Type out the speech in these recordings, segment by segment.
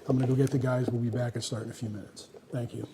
I'm going to go get the guys. We'll be back and start in a few minutes. Thank you.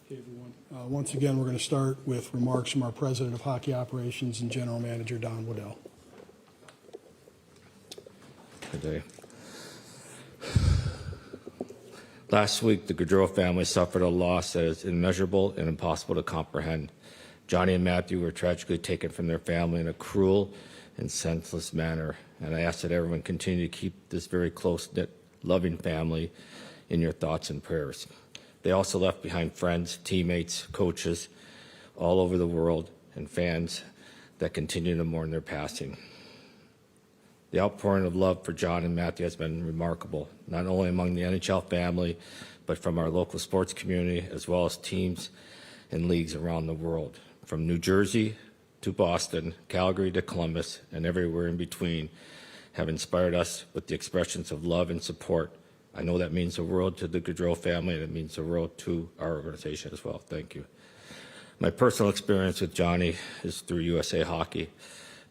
Okay, everyone. Once again, we're going to start with remarks from our President of Hockey Operations and General Manager, Don Waddell. Good day. Last week, the Gaudreau family suffered a loss that is immeasurable and impossible to comprehend. Johnny and Matthew were tragically taken from their family in a cruel and senseless manner, and I ask that everyone continue to keep this very close-knit, loving family in your thoughts and prayers. They also left behind friends, teammates, coaches all over the world, and fans that continue to mourn their passing. The outpouring of love for John and Matthew has been remarkable, not only among the NHL family, but from our local sports community, as well as teams and leagues around the world. From New Jersey to Boston, Calgary to Columbus, and everywhere in between, have inspired us with the expressions of love and support. I know that means the world to the Gaudreau family, and it means the world to our organization as well. Thank you. My personal experience with Johnny is through USA Hockey.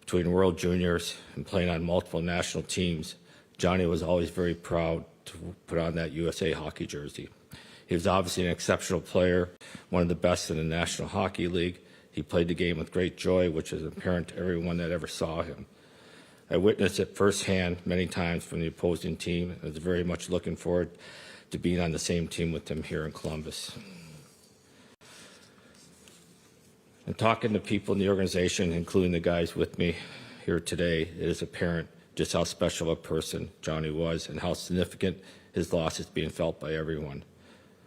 Between World Juniors and playing on multiple national teams, Johnny was always very proud to put on that USA Hockey jersey. He was obviously an exceptional player, one of the best in the National Hockey League. He played the game with great joy, which is apparent to everyone that ever saw him. I witnessed it firsthand many times from the opposing team, and was very much looking forward to being on the same team with him here in Columbus. And talking to people in the organization, including the guys with me here today, it is apparent just how special a person Johnny was and how significant his loss is being felt by everyone.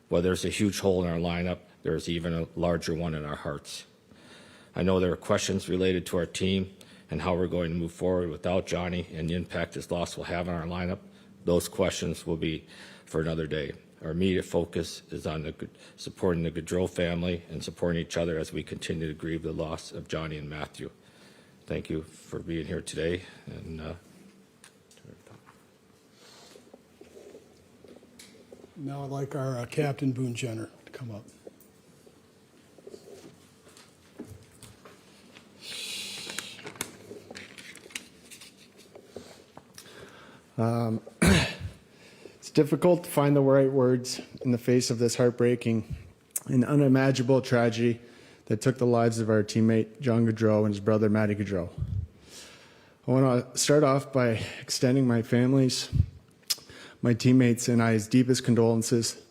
While there's a huge hole in our lineup, there is even a larger one in our hearts. I know there are questions related to our team and how we're going to move forward without Johnny and the impact his loss will have on our lineup. Those questions will be for another day. Our immediate focus is on supporting the Gaudreau family and supporting each other as we continue to grieve the loss of Johnny and Matthew. Thank you for being here today. And now I'd like our Captain Boone Jenner to come up. It's difficult to find the right words in the face of this heartbreaking and unimaginable tragedy that took the lives of our teammate John Gaudreau and his brother Matty Gaudreau. I want to start off by extending my family's, my teammates, and I's deepest condolences,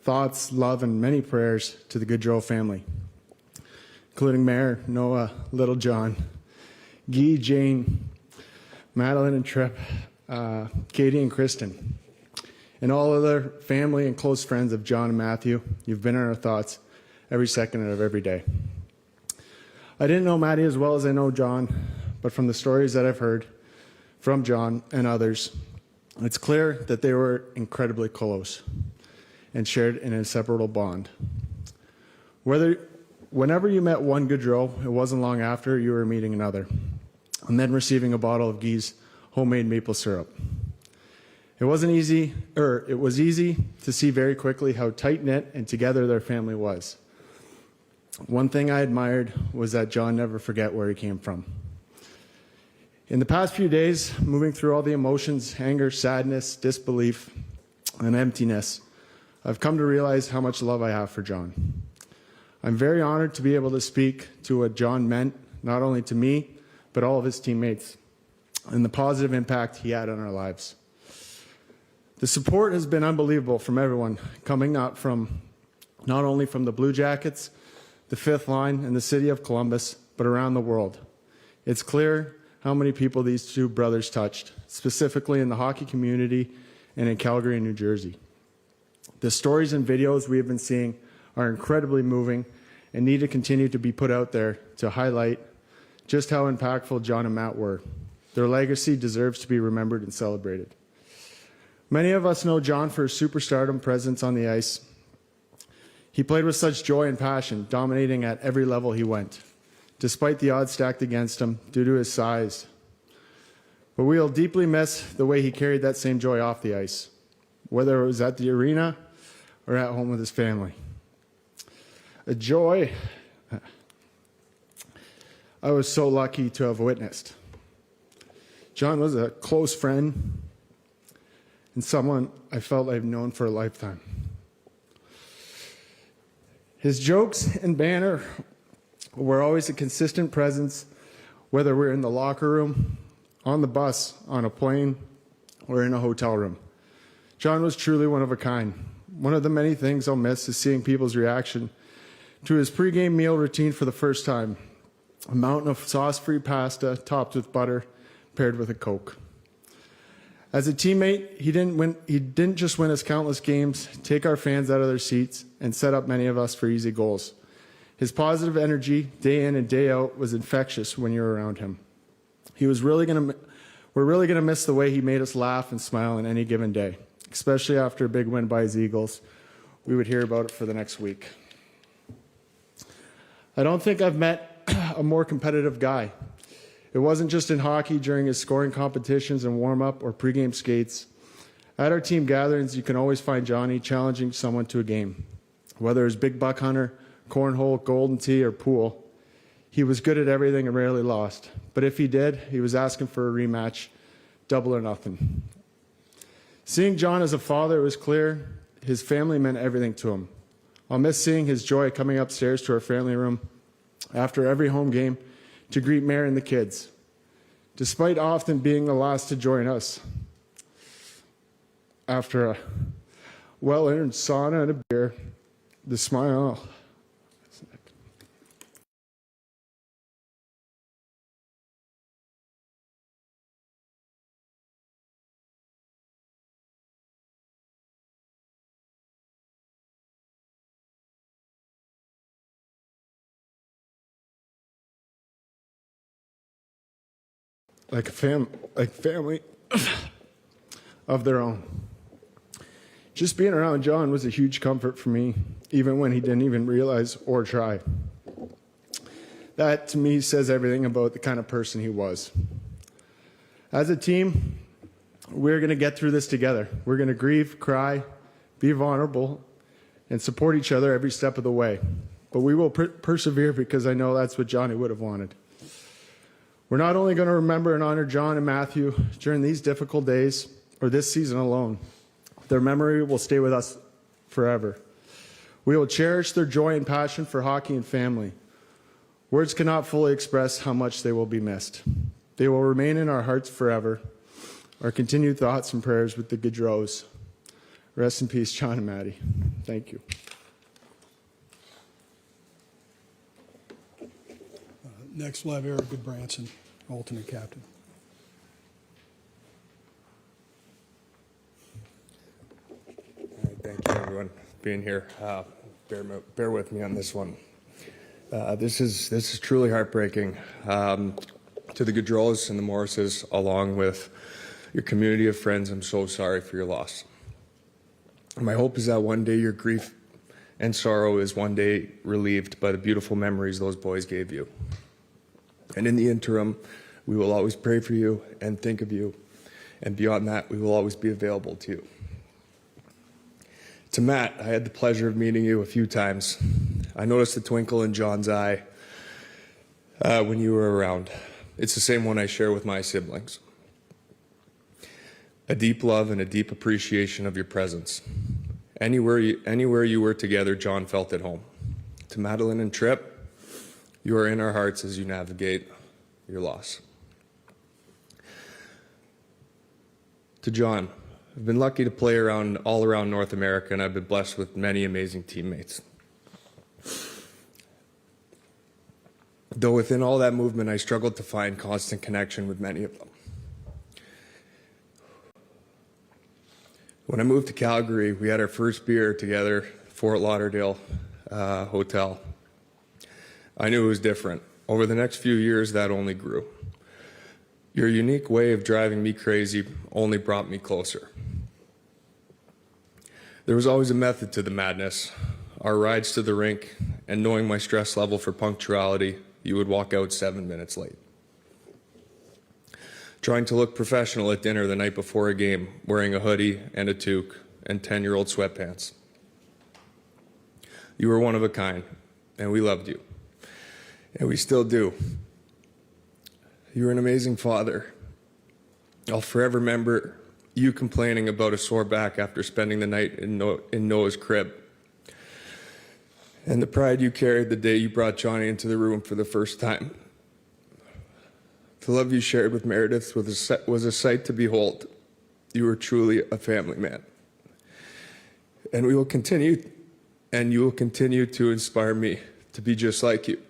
thoughts, love, and many prayers to the Gaudreau family, including Mayor, Noah, Little John, Guy, Jane, Madeline, and Tripp, Katie, and Kristen, and all other family and close friends of John and Matthew. You've been in our thoughts every second of every day. I didn't know Matty as well as I know John, but from the stories that I've heard from John and others, it's clear that they were incredibly close and shared an inseparable bond. Whenever you met one Gaudreau, it wasn't long after you were meeting another, and then receiving a bottle of Guy's homemade maple syrup. It was easy to see very quickly how tight-knit and together their family was. One thing I admired was that John never forget where he came from. In the past few days, moving through all the emotions, anger, sadness, disbelief, and emptiness, I've come to realize how much love I have for John. I'm very honored to be able to speak to what John meant, not only to me, but all of his teammates, and the positive impact he had on our lives. The support has been unbelievable from everyone, coming not only from the Blue Jackets, the Fifth Line, and the city of Columbus, but around the world. It's clear how many people these two brothers touched, specifically in the hockey community and in Calgary and New Jersey. The stories and videos we have been seeing are incredibly moving and need to continue to be put out there to highlight just how impactful John and Matt were. Their legacy deserves to be remembered and celebrated. Many of us know John for his superstardom presence on the ice. He played with such joy and passion, dominating at every level he went, despite the odds stacked against him due to his size. But we'll deeply miss the way he carried that same joy off the ice, whether it was at the arena or at home with his family. A joy I was so lucky to have witnessed. John was a close friend and someone I felt I've known for a lifetime. His jokes and banter were always a consistent presence, whether we're in the locker room, on the bus, on a plane, or in a hotel room. John was truly one of a kind. One of the many things I'll miss is seeing people's reaction to his pregame meal routine for the first time. A mountain of sauce-free pasta topped with butter, paired with a Coke. As a teammate, he didn't just win us countless games, take our fans out of their seats, and set up many of us for easy goals. His positive energy, day in and day out, was infectious when you were around him. We're really gonna miss the way he made us laugh and smile on any given day, especially after a big win by his Eagles. We would hear about it for the next week. I don't think I've met a more competitive guy. It wasn't just in hockey during his scoring competitions and warm-up or pregame skates. At our team gatherings, you can always find Johnny challenging someone to a game. Whether it's big buck hunter, cornhole, golden tee, or pool, he was good at everything and rarely lost. But if he did, he was asking for a rematch, double or nothing. Seeing John as a father, it was clear his family meant everything to him. I'll miss seeing his joy coming upstairs to our family room after every home game to greet Mary and the kids, despite often being the last to join us. After a well-earned sauna and a beer, the smile. Like family of their own. Just being around John was a huge comfort for me, even when he didn't even realize or try. That, to me, says everything about the kind of person he was. As a team, we're going to get through this together. We're going to grieve, cry, be vulnerable, and support each other every step of the way. But we will persevere because I know that's what Johnny would have wanted. We're not only going to remember and honor John and Matthew during these difficult days or this season alone, their memory will stay with us forever. We will cherish their joy and passion for hockey and family. Words cannot fully express how much they will be missed. They will remain in our hearts forever. Our continued thoughts and prayers with the Gaudreaus. Rest in peace, John and Maddie. Thank you. Next, we'll have Eric Goodbranson, alternate captain. All right, thank you, everyone, for being here. Bear with me on this one. This is truly heartbreaking. To the Gaudreaus and the Morrises, along with your community of friends, I'm so sorry for your loss. My hope is that one day your grief and sorrow is one day relieved by the beautiful memories those boys gave you. And in the interim, we will always pray for you and think of you. And beyond that, we will always be available to you. To Matt, I had the pleasure of meeting you a few times. I noticed the twinkle in John's eye when you were around. It's the same one I share with my siblings. A deep love and a deep appreciation of your presence. Anywhere you were together, John felt at home. To Madeline and Tripp, you are in our hearts as you navigate your loss. To John, I've been lucky to play all around North America, and I've been blessed with many amazing teammates. Though within all that movement, I struggled to find constant connection with many of them. When I moved to Calgary, we had our first beer together, Fort Lauderdale Hotel. I knew it was different. Over the next few years, that only grew. Your unique way of driving me crazy only brought me closer. There was always a method to the madness. Our rides to the rink, and knowing my stress level for punctuality, you would walk out 7 minutes late. Trying to look professional at dinner the night before a game, wearing a hoodie and a toque and 10-year-old sweatpants. You were one of a kind, and we loved you. And we still do. You were an amazing father. I'll forever remember you complaining about a sore back after spending the night in Noah's crib. and the pride you carried the day you brought Johnny into the room for the first time. The love you shared with Meredith was a sight to behold. You were truly a family man. And you will continue to inspire me to be just like you.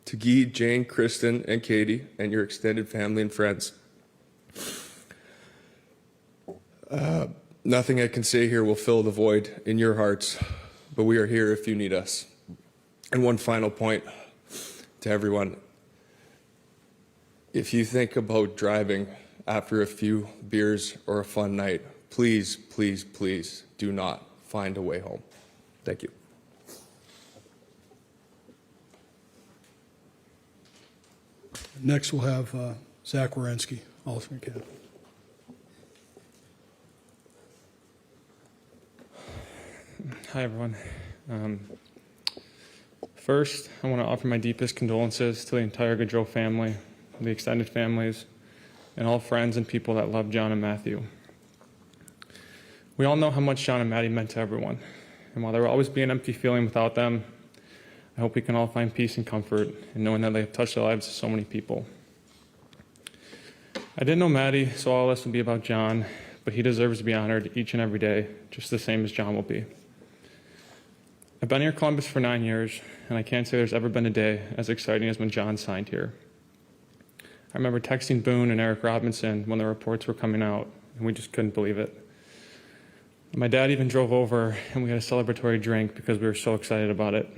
To Guy, Jane, Kristen, and Katie, and your extended family and friends. Nothing I can say here will fill the void in your hearts, but we are here if you need us. And one final point to everyone. If you think about driving after a few beers or a fun night, please, please, please do not find a way home. Thank you. Next, we'll have Zach Wierenski, alternate captain. Hi, everyone. First, I want to offer my deepest condolences to the entire Gaudreau family, the extended families, and all friends and people that love John and Matthew. We all know how much John and Maddie meant to everyone, and while there will always be an empty feeling without them, I hope we can all find peace and comfort in knowing that they have touched the lives of so many people. I didn't know Maddie, so all this will be about John, but he deserves to be honored each and every day, just the same as John will be. I've been here in Columbus for 9 years, and I can't say there's ever been a day as exciting as when John signed here. I remember texting Boone and Eric Robinson when the reports were coming out, and we just couldn't believe it. My dad even drove over, and we had a celebratory drink because we were so excited about it.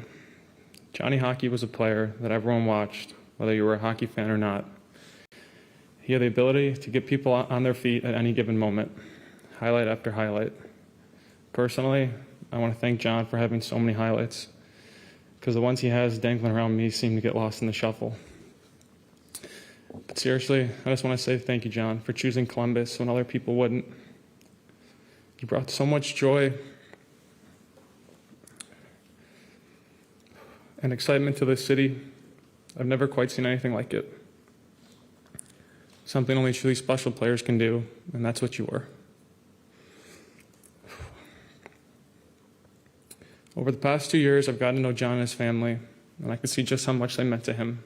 Johnny Hockey was a player that everyone watched, whether you were a hockey fan or not. He had the ability to get people on their feet at any given moment, highlight after highlight. Personally, I want to thank John for having so many highlights, because the ones he has dangling around me seem to get lost in the shuffle. But seriously, I just want to say thank you, John, for choosing Columbus when other people wouldn't. You brought so much joy and excitement to this city. I've never quite seen anything like it. Something only truly special players can do, and that's what you were. Over the past 2 years, I've gotten to know John and his family, and I could see just how much they meant to him.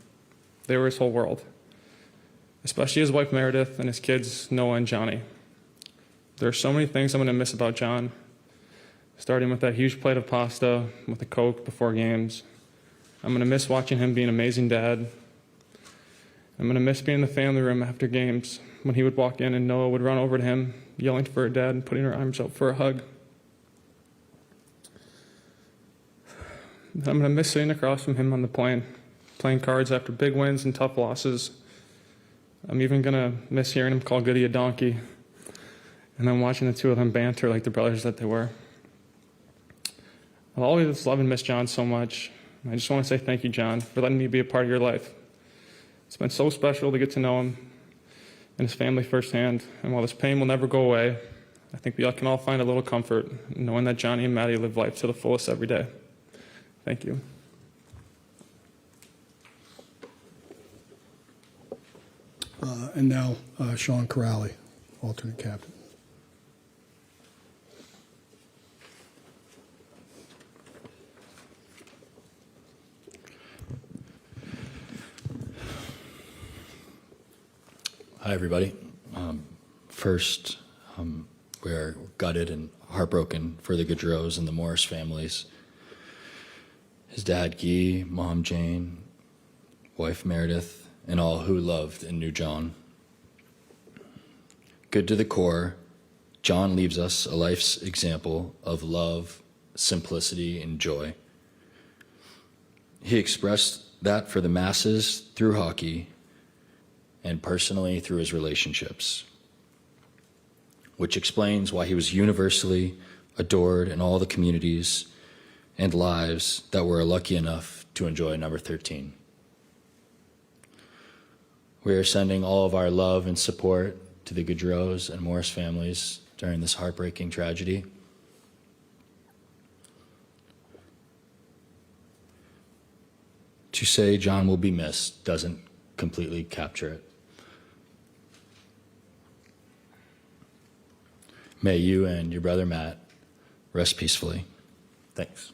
They were his whole world, especially his wife Meredith and his kids Noah and Johnny. There are so many things I'm going to miss about John, starting with that huge plate of pasta with a Coke before games. I'm going to miss watching him be an amazing dad. I'm going to miss being in the family room after games when he would walk in and Noah would run over to him, yelling for her dad and putting her arms out for a hug. I'm going to miss sitting across from him on the plane, playing cards after big wins and tough losses. I'm even going to miss hearing him call Goody a donkey, and then watching the two of them banter like the brothers that they were. I'll always love and miss John so much. I just want to say thank you, John, for letting me be a part of your life. It's been so special to get to know him and his family firsthand, and while this pain will never go away, I think we can all find a little comfort in knowing that Johnny and Maddie live life to the fullest every day. Thank you. And now Sean Corrali, alternate captain. Hi, everybody. First, we are gutted and heartbroken for the Gaudreaus and the Morris families. His dad, Guy, mom, Jane, wife, Meredith, and all who loved and knew John. Good to the core, John leaves us a life's example of love, simplicity, and joy. He expressed that for the masses through hockey and personally through his relationships, which explains why he was universally adored in all the communities and lives that were lucky enough to enjoy number 13. We are sending all of our love and support to the Gaudreaus and Morris families during this heartbreaking tragedy. To say John will be missed doesn't completely capture it. May you and your brother Matt rest peacefully. Thanks.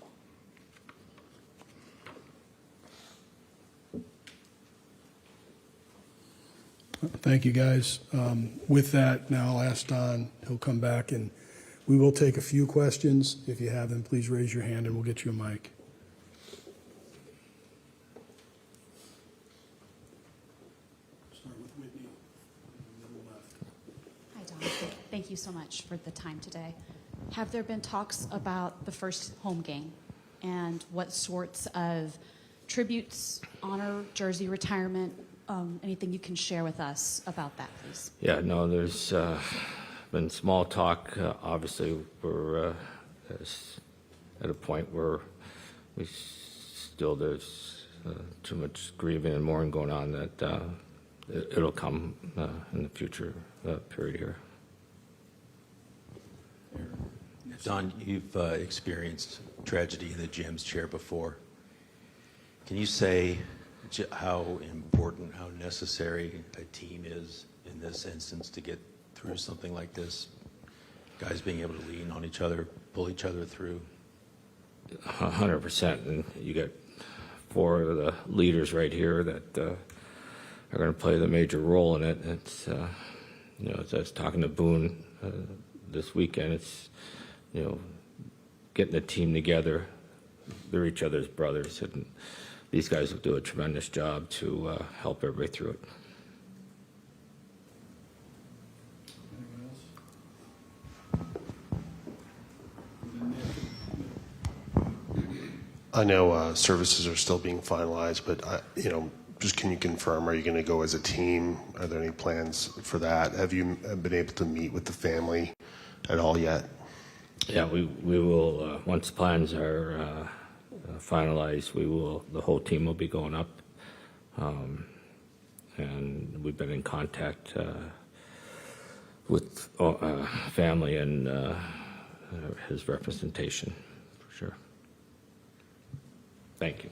Thank you, guys. With that, now I'll ask Don. He'll come back, and we will take a few questions. If you have them, please raise your hand, and we'll get you a mic. Start with Whitney. Hi, Don. Thank you so much for the time today. Have there been talks about the first home game and what sorts of tributes, honor, jersey retirement, anything you can share with us about that, please? Yeah, no, there's been small talk. Obviously, we're at a point where there's too much grieving and mourning going on that it'll come in the future period here. Don, you've experienced tragedy in the GM's chair before. Can you say how important, how necessary a team is in this instance to get through something like this? Guys being able to lean on each other, pull each other through. 100%, and you got 4 of the leaders right here that are going to play the major role in it. It's as I was talking to Boone this weekend, it's getting the team together. They're each other's brothers, and these guys will do a tremendous job to help everybody through it. I know services are still being finalized, but just can you confirm, are you going to go as a team? Are there any plans for that? Have you been able to meet with the family at all yet? Yeah, we will, once plans are finalized, the whole team will be going up. And we've been in contact with family and his representation, for sure. Thank you.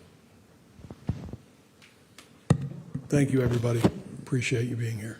Thank you, everybody. Appreciate you being here.